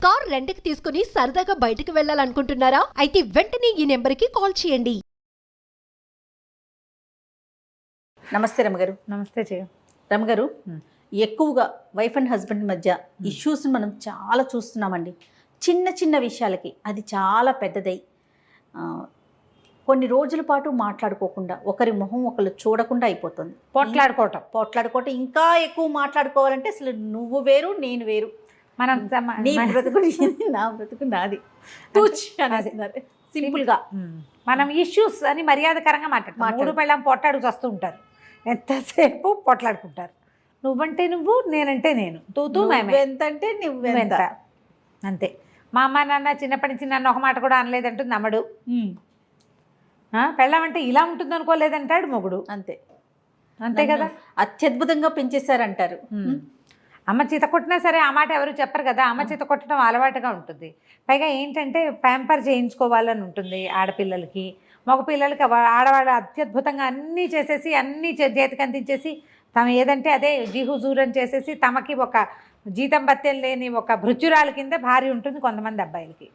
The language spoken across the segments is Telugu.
కార్ రెంట్‌కి తీసుకుని సరదాగా బయటకు వెళ్ళాలనుకుంటున్నారా? అయితే వెంటనే ఈ నెంబర్‌కి కాల్ చేయండి. నమస్తే రమగారు. నమస్తే జయ. రమగారు, ఎక్కువగా వైఫ్ అండ్ హస్బెండ్ మధ్య ఇష్యూస్ని మనం చాలా చూస్తున్నామండి. చిన్న చిన్న విషయాలకి అది చాలా పెద్దదై కొన్ని రోజుల పాటు మాట్లాడుకోకుండా, ఒకరి మొహం ఒకరు చూడకుండా అయిపోతుంది. పోట్లాడుకోవటం ఇంకా ఎక్కువ మాట్లాడుకోవాలంటే అసలు నువ్వు వేరు నేను వేరు, మనం నీ బ్రతుకు నా బ్రతుకు నాది సింపుల్గా మనం ఇష్యూస్ అని మర్యాదకరంగా మాట్లాడతాం. మూడు పెళ్ళాం పొట్టాడు వస్తూ ఉంటారు, ఎంతసేపు పొట్లాడుకుంటారు. నువ్వంటే నువ్వు, నేనంటే నేను, తూతూ మేమే, ఎంతంటే నువ్వెంత, అంతే. మా అమ్మ నాన్న చిన్నప్పటి నుంచి నన్ను ఒక మాట కూడా అనలేదంటుంది నమ్మడు. పెళ్ళామంటే ఇలా ఉంటుంది అనుకోలేదంటాడు మొగుడు. అంతే అంతే కదా. అత్యద్భుతంగా పెంచేశారంటారు. అమ్మ చీత కొట్టినా సరే ఆ మాట ఎవరు చెప్పరు కదా. అమ్మ చీత కొట్టడం అలవాటుగా ఉంటుంది. పైగా ఏంటంటే ప్యాంపర్ చేయించుకోవాలని ఉంటుంది ఆడపిల్లలకి. మగపిల్లలకి ఆడవాళ్ళు అత్యద్భుతంగా అన్నీ చేసేసి అన్నీ చేతికి అందించేసి తమ ఏదంటే అదే జీహుజూరం చేసేసి తమకి ఒక జీతం బత్తెం లేని ఒక భృత్యురాల కింద భార్య ఉంటుంది కొంతమంది అబ్బాయిలకి.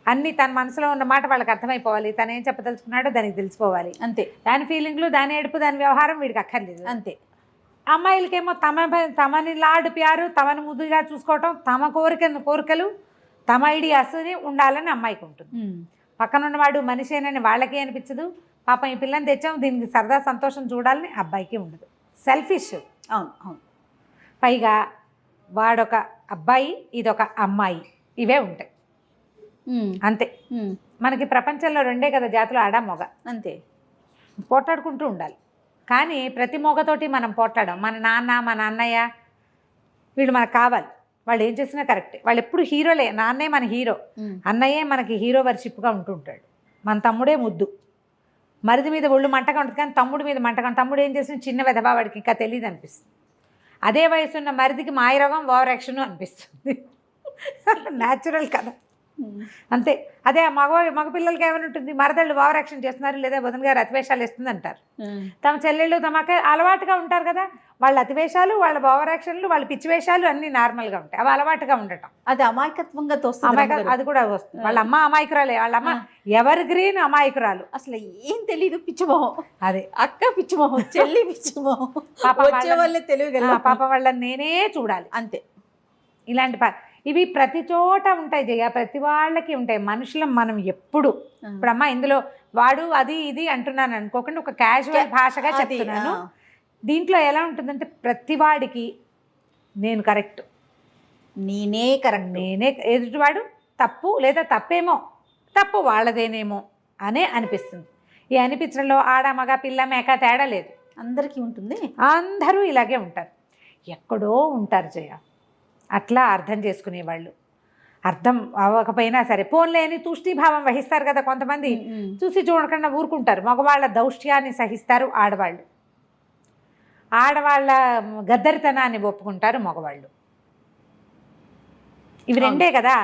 అన్నీ తన మనసులో ఉన్న మాట వాళ్ళకి అర్థమైపోవాలి, తను ఏం చెప్పదలుచుకున్నాడో దానికి తెలిసిపోవాలి. అంతే. దాని ఫీలింగ్లు, దాని ఏడుపు, దాని వ్యవహారం వీడికి అక్కర్లేదు. అంతే. అమ్మాయిలకేమో తమని లాడు ప్యారు, తమని ముద్దుగా చూసుకోవటం, తమ కోరికలు, తమ ఐడియాస్ని ఉండాలని అమ్మాయికి ఉంటుంది. పక్కనున్నవాడు మనిషేనని వాళ్ళకి అనిపించదు. పాపం ఈ పిల్లని తెచ్చాం దీనికి సరదా సంతోషం చూడాలని అబ్బాయికి ఉండదు. సెల్ఫిష్. అవును అవును. పైగా వాడొక అబ్బాయి, ఇదొక అమ్మాయి, ఇవే ఉంటాయి అంతే. మనకి ప్రపంచంలో రెండే కదా జాతులు, ఆడ మొగ. అంతే. పోట్లాడుకుంటూ ఉండాలి. కానీ ప్రతి మొగతోటి మనం పోట్లాడం. మన నాన్న, మన అన్నయ్య వీళ్ళు మనకు కావాలి. వాళ్ళు ఏం చేసినా కరెక్టే. వాళ్ళు ఎప్పుడు హీరోలే. నాన్నే మన హీరో, అన్నయ్యే మనకి హీరో వర్షిప్గా ఉంటుంటాడు. మన తమ్ముడే ముద్దు. మరిది మీద ఒళ్ళు మంటగా ఉంటుంది కానీ తమ్ముడి మీద మంటగా. తమ్ముడు ఏం చేసినా చిన్న వెధవా, వాడికి ఇంకా తెలియదు అనిపిస్తుంది. అదే వయసున్న మరిదికి మాయరోగం, ఓవర్ యాక్షన్ అనిపిస్తుంది. న్యాచురల్ కదా. అంతే. అదే మగపిల్లలకి ఏమైనా ఉంటుంది, మరదళ్ళు ఓవర్ యాక్షన్ చేస్తున్నారు లేదా వదిన గారు అతివేషాలు వేస్తుంది అంటారు. తమ చెల్లెళ్ళు తమకే అలవాటుగా ఉంటారు కదా. వాళ్ళ అతివేషాలు, వాళ్ళ ఓవర్ యాక్షన్లు, వాళ్ళ పిచ్చి వేషాలు అన్నీ నార్మల్గా ఉంటాయి. అవి అలవాటుగా ఉండటం, అది అమాయకత్వంగా అది కూడా వస్తుంది. వాళ్ళ అమ్మ అమాయకురాలే. వాళ్ళ అమ్మ ఎవర్ గ్రీన్ అమాయకురాలు, అసలు ఏం తెలీదు, పిచ్చిమోహం. అదే అక్క పిచ్చిమోహం, చెల్లి పిచ్చిమోహం, పాప వాళ్ళని నేనే చూడాలి. అంతే. ఇలాంటి ఇవి ప్రతి చోట ఉంటాయి జయ, ప్రతి వాళ్ళకి ఉంటాయి. మనుషులం మనం ఎప్పుడు. ఇప్పుడు అమ్మ ఇందులో వాడు అది ఇది అంటున్నాను అనుకోకుండా ఒక క్యాజువల్ భాషగా చెప్తున్నాను. దీంట్లో ఎలా ఉంటుందంటే ప్రతి వాడికి నేను కరెక్ట్, నేనే కరెక్ట్, నేనే ఎదుటివాడు తప్పు, లేదా తప్పేమో తప్పు వాళ్ళదేనేమో అనే అనిపిస్తుంది. ఈ అనిపించడంలో ఆడ మగ పిల్ల మేక తేడా లేదు, అందరికీ ఉంటుంది. అందరూ ఇలాగే ఉంటారు. ఎక్కడో ఉంటారు జయ అట్లా అర్థం చేసుకునేవాళ్ళు. అర్థం అవ్వకపోయినా సరే పోన్లే అని తూష్టీభావం వహిస్తారు కదా కొంతమంది. చూసి చూడకుండా ఊరుకుంటారు. మగవాళ్ళ దౌష్ట్యాన్ని సహిస్తారు ఆడవాళ్ళు. ఆడవాళ్ళ గద్దరితనాన్ని ఒప్పుకుంటారు మగవాళ్ళు. ఇవి రెండే కదా.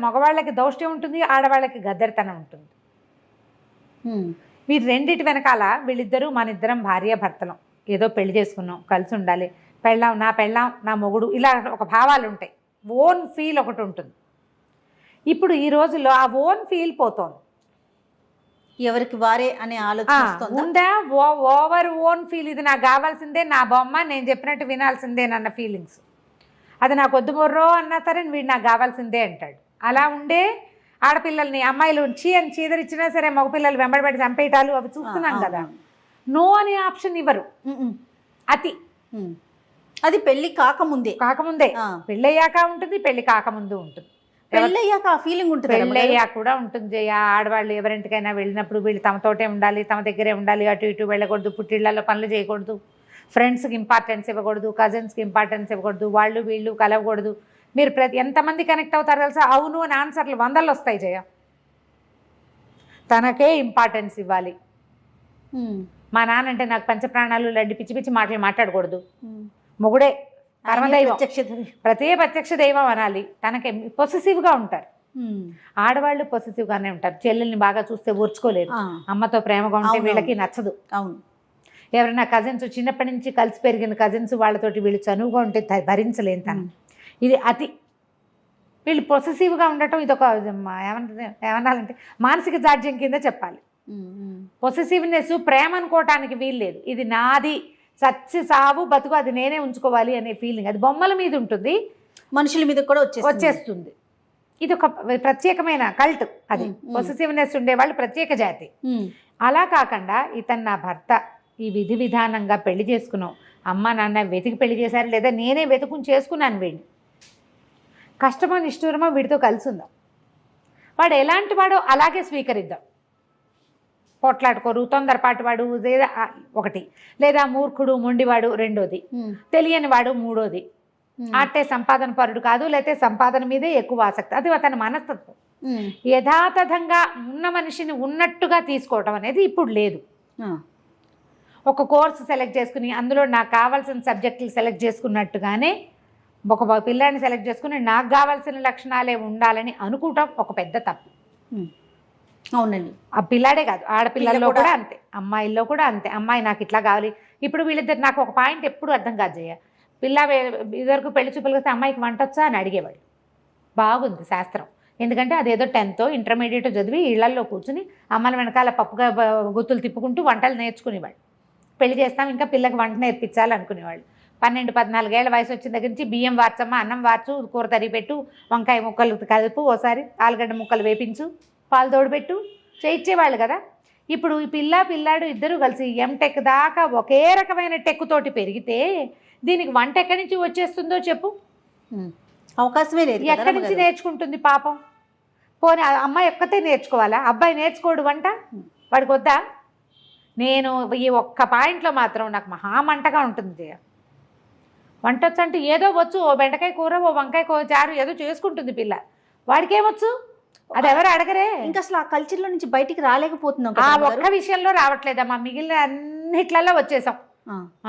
మగవాళ్ళకి దౌష్ట్యం ఉంటుంది, ఆడవాళ్ళకి గద్దరితనం ఉంటుంది. వీటి రెండిటి వెనకాల వీళ్ళిద్దరూ మనిద్దరం భార్య భర్తలం, ఏదో పెళ్లి చేసుకున్నాం, కలిసి ఉండాలి, పెళ్ళాం నా మొగుడు, ఇలా ఒక భావాలు ఉంటాయి. ఓన్ ఫీల్ ఒకటి ఉంటుంది. ఇప్పుడు ఈ రోజుల్లో ఆ ఓన్ ఫీల్ పోతోంది. ఎవరికి వారే అనే ఆలోచన ఉందా? Over own feel. ఇది నాకు కావాల్సిందే, నా బొమ్మ, నేను చెప్పినట్టు వినాల్సిందేనన్న ఫీలింగ్స్. అది నాకు వద్దు మొర్రో అన్నా సరే వీడు నాకు కావాల్సిందే అంటాడు. అలా ఉండే ఆడపిల్లల్ని అమ్మాయిలు అని చీదరిచ్చినా సరే మగపిల్లలు వెంబడబడి చంపేయటాలు అవి చూస్తున్నాం కదా. నో అనే ఆప్షన్ ఇవ్వరు. అతి. అది పెళ్లి కాకముందే పెళ్ళయ్యాక ఉంటుంది, పెళ్లి కాకముందు ఉంటుంది. పెళ్ళయ్యాక ఆ ఫీలింగ్ ఉంటుంది, పెళ్ళయ్యాక కూడా ఉంటుంది. ఆడవాళ్ళు ఎవరింటికైనా వెళ్ళినప్పుడు వీళ్ళు తమతోటే ఉండాలి, తమ దగ్గరే ఉండాలి, అటు ఇటు వెళ్ళకూడదు, పుట్టిళ్లలో పనులు చేయకూడదు, ఫ్రెండ్స్కి ఇంపార్టెన్స్ ఇవ్వకూడదు, కజిన్స్కి ఇంపార్టెన్స్ ఇవ్వకూడదు, వాళ్ళు వీళ్ళు కలవకూడదు. మీరు ఎంతమంది కనెక్ట్ అవుతారో తెలుసా? అవును అని ఆన్సర్లు 100 వస్తాయి జయ. తనకే ఇంపార్టెన్స్ ఇవ్వాలి. మా నాన్న అంటే నాకు పంచప్రాణాలు లడ్డి పిచ్చి పిచ్చి మాటలు మాట్లాడకూడదు. మొగుడే పరమదైవం, ప్రత్యక్ష దైవం అనాలి. తనకి పొసెసివ్గా ఉంటారు. ఆడవాళ్ళు పొసెసివ్గానే ఉంటారు. చెల్లెల్ని బాగా చూస్తే ఓర్చుకోలేదు, అమ్మతో ప్రేమగా ఉంటే వీళ్ళకి నచ్చదు. అవును. ఎవరైనా కజిన్స్, చిన్నప్పటి నుంచి కలిసి పెరిగిన కజిన్స్ వాళ్ళతోటి వీళ్ళు చనువుగా ఉంటే భరించలేని తను. ఇది అతి. వీళ్ళు పొసెసివ్గా ఉండటం ఇదొక ఏమన్నాలంటే మానసిక జాడ్యం కింద చెప్పాలి. పొసెసివ్నెస్ ప్రేమ అనుకోవటానికి వీలు లేదు. ఇది నాది, చచ్చి సావు బతుకు అది నేనే ఉంచుకోవాలి అనే ఫీలింగ్. అది బొమ్మల మీద ఉంటుంది, మనుషుల మీద కూడా వచ్చేస్తుంది. ఇది ఒక ప్రత్యేకమైన కల్ట్. అది పొసెసివ్నెస్ ఉండేవాళ్ళు ప్రత్యేక జాతి. అలా కాకుండా ఇతను నా భర్త, ఈ విధి విధానంగా పెళ్లి చేసుకున్నాం, అమ్మ నాన్న వెతికి పెళ్లి చేశారు లేదా నేనే వెతుకుని చేసుకున్నాను వీడిని, కష్టమో నిష్ఠూరమో వీడితో కలిసి ఉందాం, వాడు ఎలాంటి వాడో అలాగే స్వీకరిద్దాం. పోట్లాడుకోరు, తొందరపాటు వాడు లేదా ఒకటి, లేదా మూర్ఖుడు మొండివాడు రెండోది, తెలియని వాడు మూడోది, ఆటే సంపాదన పరుడు కాదు, లేకపోతే సంపాదన మీదే ఎక్కువ ఆసక్తి, అది అతని మనస్తత్వం. యథాతథంగా ఉన్న మనిషిని ఉన్నట్టుగా తీసుకోవటం అనేది ఇప్పుడు లేదు. ఒక కోర్సు సెలెక్ట్ చేసుకుని అందులో నాకు కావాల్సిన సబ్జెక్టులు సెలెక్ట్ చేసుకున్నట్టుగానే ఒక పిల్లాడిని సెలెక్ట్ చేసుకుని నాకు కావాల్సిన లక్షణాలే ఉండాలని అనుకోవటం ఒక పెద్ద తప్పు. అవునండి. ఆ పిల్లాడే కాదు, ఆడపిల్లల్లో కూడా అంతే, అమ్మాయిల్లో కూడా అంతే. అమ్మాయి నాకు ఇట్లా కావాలి. ఇప్పుడు వీళ్ళిద్దరు నాకు ఒక పాయింట్ ఎప్పుడు అర్థం కాదు జయ, పిల్ల ఇదివరకు పెళ్లి చూపులు వస్తే అమ్మాయికి వంట వచ్చా అని అడిగేవాళ్ళు. బాగుంది శాస్త్రం, ఎందుకంటే అదేదో 10th ఇంటర్మీడియట్ చదివి ఇళ్లల్లో కూర్చుని అమ్మల వెనకాల పప్పుగా గుత్తులు తిప్పుకుంటూ వంటలు నేర్చుకునేవాళ్ళు. పెళ్లి చేస్తాం ఇంకా పిల్లకి వంట నేర్పించాలి అనుకునేవాళ్ళు. 12-14 ఏళ్ల వయసు వచ్చిన దగ్గర నుంచి బియ్యం వార్చమ్మా, అన్నం వార్చు, కూర తరిగి పెట్టు, వంకాయ ముక్కలు కలుపు, ఓసారి ఆలుగడ్డ ముక్కలు వేపించు, పాలు తోడుపెట్టు చేయించేవాళ్ళు కదా. ఇప్పుడు ఈ పిల్లాడు ఇద్దరు కలిసి ఎంటెక్ దాకా ఒకే రకమైన టెక్ తోటి పెరిగితే దీనికి వంట ఎక్కడి నుంచి వచ్చేస్తుందో చెప్పు, అవకాశమే లేదు. ఎక్కడి నుంచి నేర్చుకుంటుంది పాపం? పోనీ అమ్మాయి ఒక్కతే నేర్చుకోవాలా, అబ్బాయి నేర్చుకోడు వంట? వాడికి వద్దా? నేను ఈ ఒక్క పాయింట్లో మాత్రం నాకు మహామంటగా ఉంటుంది. వంట వచ్చు అంటే ఏదో వచ్చు, ఓ బెండకాయ కూర, ఓ వంకాయ చారు ఏదో చేసుకుంటుంది పిల్ల, వాడికేమొచ్చు? అది ఎవరు అడగరే. ఇంకా అసలు ఆ కల్చర్లో నుంచి బయటికి రాలేకపోతున్నాం. ఆ ఒక్క విషయంలో రావట్లేదమ్మా, మిగిలిన అన్నిట్లలో వచ్చేసాం.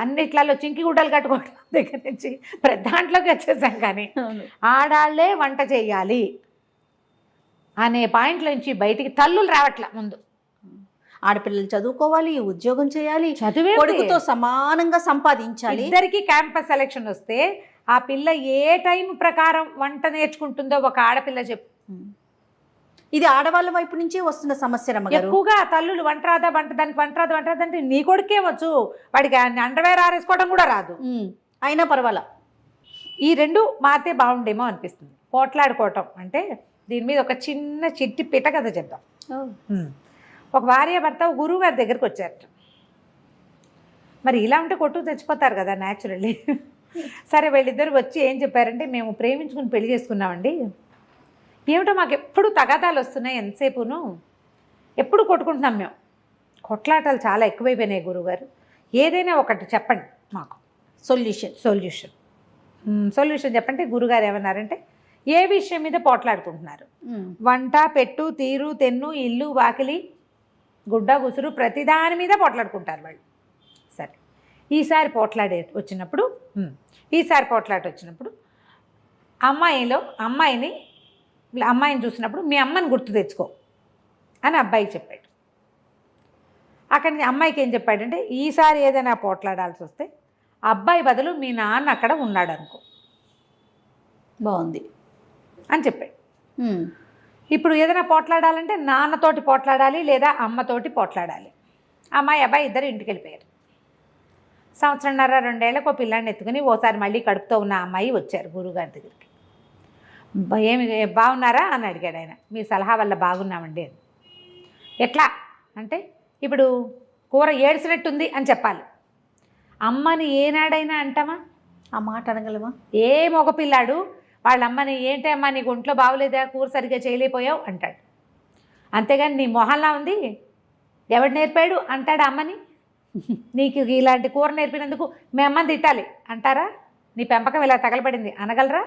అన్నిట్లలో చింకి గుడ్డలు కట్టుకోవడం దగ్గర నుంచి ప్రతి దాంట్లోకి వచ్చేసాం. కానీ ఆడాళ్లే వంట చేయాలి అనే పాయింట్లో నుంచి బయటికి తల్లులు రావట్లే. ముందు ఆడపిల్లలు చదువుకోవాలి, ఉద్యోగం చేయాలి, చదివే కొడుకుతో సమానంగా సంపాదించాలి. ఇద్దరికి క్యాంపస్ సెలక్షన్ వస్తే ఆ పిల్ల ఏ టైం ప్రకారం వంట నేర్చుకుంటుందో ఒక ఆడపిల్ల చెప్పు. ఇది ఆడవాళ్ళ వైపు నుంచే వస్తున్న సమస్య. ఎక్కువగా తల్లులు వంట రాదా, దానికి వంట రాదు అంటే నీ కొడుకే వచ్చు, వాడికి అండర్వేర్ ఆరేసుకోవడం కూడా రాదు, అయినా పర్వాలా. ఈ రెండు మారితే బాగుండేమో అనిపిస్తుంది. పోట్లాడుకోవటం అంటే దీని మీద ఒక చిన్న చిట్టి పిట కథ చెప్దాం. ఒక భార్య భర్త గురువు గారి దగ్గరికి వచ్చారట. మరి ఇలా ఉంటే కొట్టు తెచ్చిపోతారు కదా న్యాచురల్లీ. సరే వీళ్ళిద్దరు వచ్చి ఏం చెప్పారంటే, మేము ప్రేమించుకుని పెళ్లి చేసుకున్నామండి, ఏమిటో మాకు ఎప్పుడు తగాదాలు వస్తున్నాయి, ఎంతసేపును ఎప్పుడు కొట్టుకుంటున్నాం మేము, కొట్లాటలు చాలా ఎక్కువైపోయినాయి గురువుగారు, ఏదైనా ఒకటి చెప్పండి మాకు సొల్యూషన్ చెప్పంటే గురుగారు ఏమన్నారంటే, ఏ విషయం మీద పోట్లాడుకుంటున్నారు? వంట పెట్టు తీరు తెన్ను ఇల్లు వాకిలి గుడ్డ గుసురు ప్రతిదాని మీద పోట్లాడుకుంటారు వాళ్ళు. సరే ఈసారి పోట్లాట వచ్చినప్పుడు అమ్మాయిని చూసినప్పుడు మీ అమ్మని గుర్తు తెచ్చుకో అని అబ్బాయికి చెప్పాడు. అక్కడి నుంచి అమ్మాయికి ఏం చెప్పాడంటే, ఈసారి ఏదైనా పోట్లాడాల్సి వస్తే అబ్బాయి బదులు మీ నాన్న అక్కడ ఉన్నాడు అనుకో, బాగుంది అని చెప్పాడు. ఇప్పుడు ఏదైనా పోట్లాడాలంటే నాన్నతోటి పోట్లాడాలి లేదా అమ్మతోటి పోట్లాడాలి. అమ్మాయి అబ్బాయి ఇద్దరు ఇంటికి వెళ్ళిపోయారు. 1.5-2 ఏళ్ళకు పిల్లాన్ని ఎత్తుకుని ఓసారి మళ్ళీ కడుపుతో ఉన్న అమ్మాయి వచ్చారు గురువుగారి దగ్గరికి. ఏమి బాగున్నారా అని అడిగాడు ఆయన. మీ సలహా వల్ల బాగున్నామండి అని. ఎట్లా అంటే, ఇప్పుడు కూర ఏడ్చినట్టుంది అని చెప్పాలి. అమ్మని ఏనాడైనా అంటామా? ఆ మాట అనగలమా? ఏ మగపిల్లాడు వాళ్ళ అమ్మని ఏంటి అమ్మా నీకు ఒంట్లో బాగోలేదా, కూర సరిగ్గా చేయలేకపోయావు అంటాడు. అంతేగాని నీ మొహంలా ఉంది ఎవడు నేర్పాడు అంటాడు అమ్మని. నీకు ఇలాంటి కూర నేర్పినందుకు మీ అమ్మని తిట్టాలి అంటారా? నీ పెంపకం ఇలా తగలబడింది అనగలరా?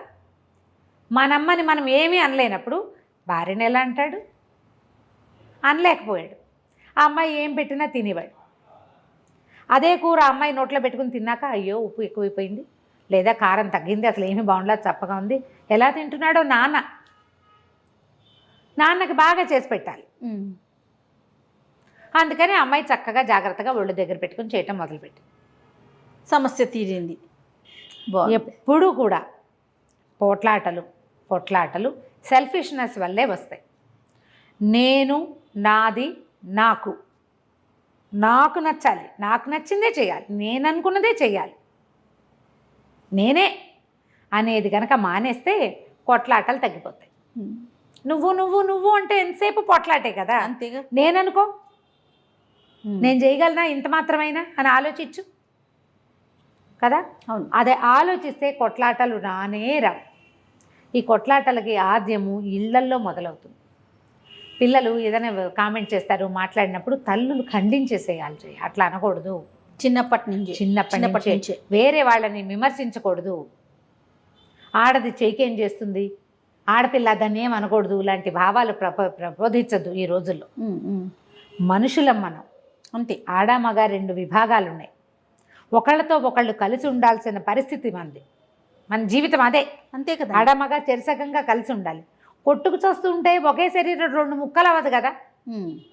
మనమ్మని మనం ఏమీ అనలేనప్పుడు భార్యని ఎలా అంటాడు? అనలేకపోయాడు. ఆ అమ్మాయి ఏం పెట్టినా తినేవాడు. అదే కూర అమ్మాయి నోట్లో పెట్టుకుని తిన్నాక అయ్యో ఉప్పు ఎక్కువైపోయింది లేదా కారం తగ్గింది, అసలు ఏమీ బాగుండలేదు, చప్పగా ఉంది, ఎలా తింటున్నాడో నాన్నకి బాగా చేసి పెట్టాలి. అందుకని అమ్మాయి చక్కగా జాగ్రత్తగా ఒళ్ళు దగ్గర పెట్టుకుని చేయటం మొదలుపెట్టి సమస్య తీరింది. ఎప్పుడూ కూడా పోట్లాటలు కొట్లాటలు సెల్ఫిష్నెస్ వల్లే వస్తాయి. నేను, నాది, నాకు నచ్చాలి, నాకు నచ్చిందే చేయాలి, నేను అనుకున్నదే చేయాలి, నేనే అనేది కనుక మానేస్తే కొట్లాటలు తగ్గిపోతాయి. నువ్వు అంటే ఎంతసేపు పొట్లాటే కదా. అంతేగా. నేననుకో, నేను చేయగలనా ఇంత మాత్రమైనా అని ఆలోచించు కదా. అవును. అదే ఆలోచిస్తే కొట్లాటలు రానే రావు. ఈ కొట్లాటలకి ఆద్యము ఇళ్లల్లో మొదలవుతుంది. పిల్లలు ఏదైనా కామెంట్ చేస్తారు, మాట్లాడినప్పుడు తల్లులు ఖండించేసేయాలి. అట్లా అనకూడదు. చిన్నప్పటి నుంచి వేరే వాళ్ళని విమర్శించకూడదు. ఆడది చేకేం చేస్తుంది, ఆడపిల్ల దాన్ని ఏం అనకూడదు, ఇలాంటి భావాలు ప్రబోధించద్దు ఈ రోజుల్లో. మనుషులం మనం, అంతే. ఆడ మగ 2 విభాగాలు ఉన్నాయి. ఒకళ్ళతో ఒకళ్ళు కలిసి ఉండాల్సిన పరిస్థితి మనది. మన జీవితం అదే. అంతే కదా. ఆడ మగ చెరసగంగా కలిసి ఉండాలి. కొట్టుకు చూస్తూ ఉంటే ఒకే శరీరం 2 ముక్కలు అవ్వదు కదా.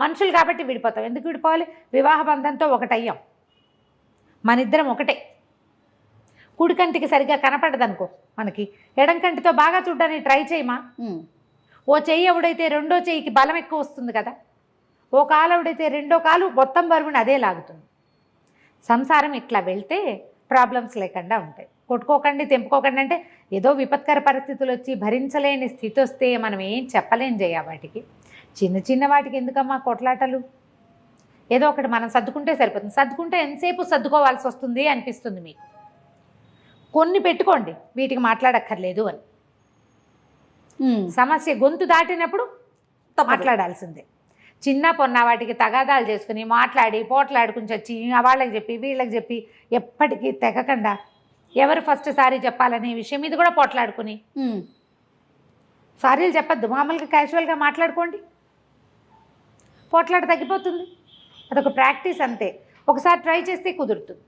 మనుషులు కాబట్టి విడిపోతాం. ఎందుకు విడిపోవాలి? వివాహ బంధంతో ఒకటయ్యాం. మనిద్దరం ఒకటే. కుడి కంటికి సరిగ్గా కనపడదనుకో మనకి, ఎడం కంటితో బాగా చూడడానికి ట్రై చేయమా. ఓ చెయ్యి ఎవడైతే రెండో చెయ్యికి బలం ఎక్కువ వస్తుంది కదా. ఓ కాలు ఎవడైతే రెండో కాలు మొత్తం బరువుని అదే లాగుతుంది. సంసారం ఇట్లా వెళ్తే ప్రాబ్లమ్స్ లేకుండా ఉంటాయి. కొట్టుకోకండి, తెంపుకోకండి అంటే ఏదో విపత్కర పరిస్థితులు వచ్చి భరించలేని స్థితి వస్తే మనం ఏం చెప్పలేం చేయ. వాటికి చిన్న వాటికి ఎందుకమ్మా కొట్లాటలు? ఏదో ఒకటి మనం సర్దుకుంటే సరిపోతుంది. సర్దుకుంటే ఎంతసేపు సర్దుకోవాల్సి వస్తుంది అనిపిస్తుంది మీకు. కొన్ని పెట్టుకోండి, వీటికి మాట్లాడక్కర్లేదు అని. సమస్య గొంతు దాటినప్పుడు మాట్లాడాల్సిందే. చిన్న పొన్న వాటికి తగాదాలు చేసుకుని మాట్లాడి పోట్లాడుకుని వచ్చి వాళ్ళకి చెప్పి వీళ్ళకి చెప్పి ఎప్పటికీ తెగకుండా ఎవరు ఫస్ట్ సారీ చెప్పాలనే విషయం మీద కూడా పోట్లాడుకుని సారీలు చెప్పద్దు, మామూలుగా క్యాజువల్గా మాట్లాడుకోండి, పోట్లాట తగ్గిపోతుంది. అదొక ప్రాక్టీస్ అంతే. ఒకసారి ట్రై చేస్తే కుదురుతుంది.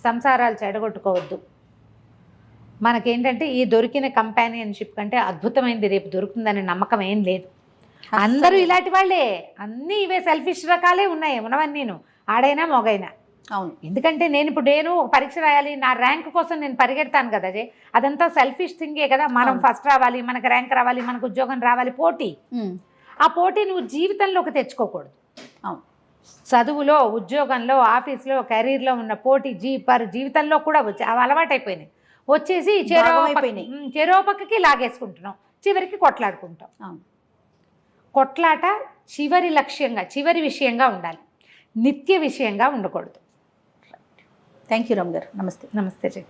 సంసారాలు చెడగొట్టుకోవద్దు. మనకేంటంటే ఈ దొరికిన కంపానియన్షిప్ కంటే అద్భుతమైనది రేపు దొరుకుతుందనే నమ్మకం ఏం లేదు. అందరూ ఇలాంటి వాళ్ళే, అన్నీ ఇవే సెల్ఫిష్ రకాలే ఉన్నాయి ఉన్నవన్నీ. నేను ఆడైనా మొగైనా. అవును. ఎందుకంటే నేను ఒక పరీక్ష రాయాలి, నా ర్యాంక్ కోసం నేను పరిగెడతాను కదా. అదంతా సెల్ఫిష్ థింగే కదా. మనం ఫస్ట్ రావాలి, మనకు ర్యాంక్ రావాలి, మనకు ఉద్యోగం రావాలి, పోటీ. ఆ పోటీ నువ్వు జీవితంలోకి తెచ్చుకోకూడదు. అవును. చదువులో, ఉద్యోగంలో, ఆఫీస్లో, కెరీర్లో ఉన్న పోటీ జీవితంలో కూడా వచ్చి అవి అలవాటైపోయినాయి. వచ్చేసి చెరో పక్కకి లాగేసుకుంటున్నాం, చివరికి కొట్లాడుకుంటాం. కొట్లాట చివరి లక్ష్యంగా, చివరి విషయంగా ఉండాలి, నిత్య విషయంగా ఉండకూడదు. థ్యాంక్ యూ రమ్ గారు. నమస్తే. నమస్తే జీ.